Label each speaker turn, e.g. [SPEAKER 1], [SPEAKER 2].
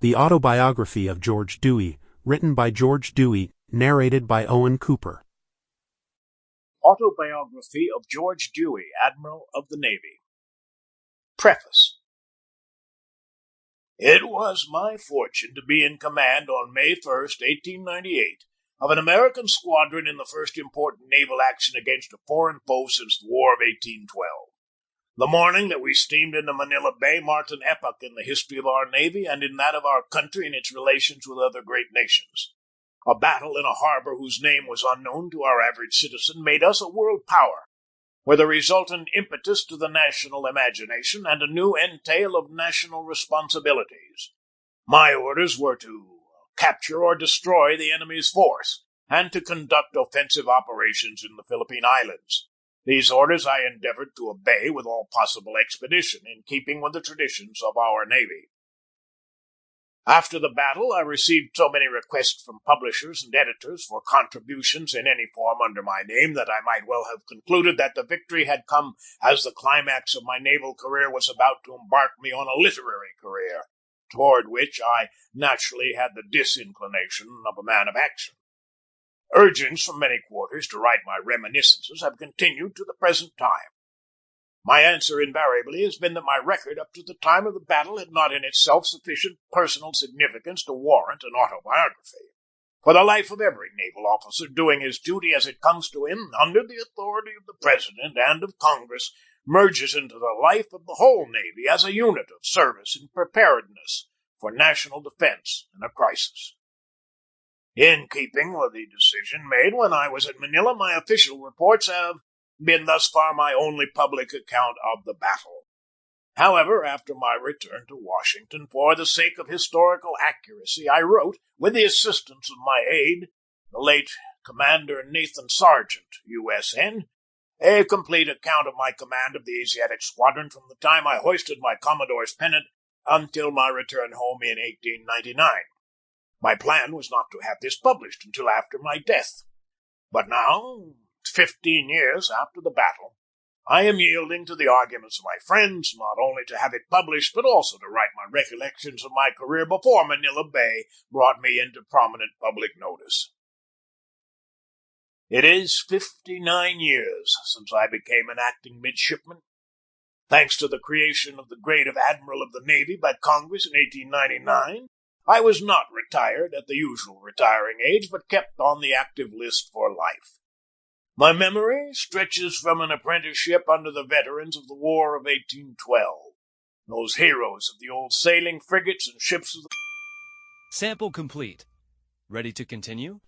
[SPEAKER 1] The Autobiography of George Dewey, written by George Dewey, narrated by Owen Cooper.
[SPEAKER 2] Autobiography of George Dewey, Admiral of the Navy. Preface. It was my fortune to be in command on May 1st, 1898, of an American squadron in the first important naval action against a foreign foe since the War of 1812. The morning that we steamed into Manila Bay marked an epoch in the history of our Navy and in that of our country in its relations with other great nations. A battle in a harbor whose name was unknown to our average citizen made us a world power, with a resultant impetus to the national imagination and a new entail of national responsibilities. My orders were to capture or destroy the enemy's force and to conduct offensive operations in the Philippine Islands. These orders I endeavored to obey with all possible expedition, in keeping with the traditions of our Navy. After the battle, I received so many requests from publishers and editors for contributions in any form under my name that I might well have concluded that the victory had come as the climax of my naval career was about to embark me on a literary career, toward which I naturally had the disinclination of a man of action. Urgings from many quarters to write my reminiscences have continued to the present time. My answer invariably has been that my record up to the time of the battle had not in itself sufficient personal significance to warrant an autobiography. For the life of every naval officer doing his duty as it comes to him under the authority of the President and of Congress merges into the life of the whole Navy as a unit of service and preparedness for national defense in a crisis. In keeping with the decision made when I was at Manila, my official reports have been thus far my only public account of the battle. However, after my return to Washington, for the sake of historical accuracy, I wrote, with the assistance of my aide, the late Commander Nathan Sargent, U.S.N., a complete account of my command of the Asiatic Squadron from the time I hoisted my Commodore's pennant until my return home in 1899. My plan was not to have this published until after my death. But now, 15 years after the battle, I am yielding to the arguments of my friends, not only to have it published, but also to write my recollections of my career before Manila Bay brought me into prominent public notice. It is 59 years since I became an acting midshipman. Thanks to the creation of the grade of Admiral of the Navy by Congress in 1899, I was not retired at the usual retiring age, but kept on the active list for life. My memory stretches from an apprenticeship under the veterans of the War of 1812, those heroes of the old sailing frigates and ships of the...
[SPEAKER 3] Sample complete. Ready to continue?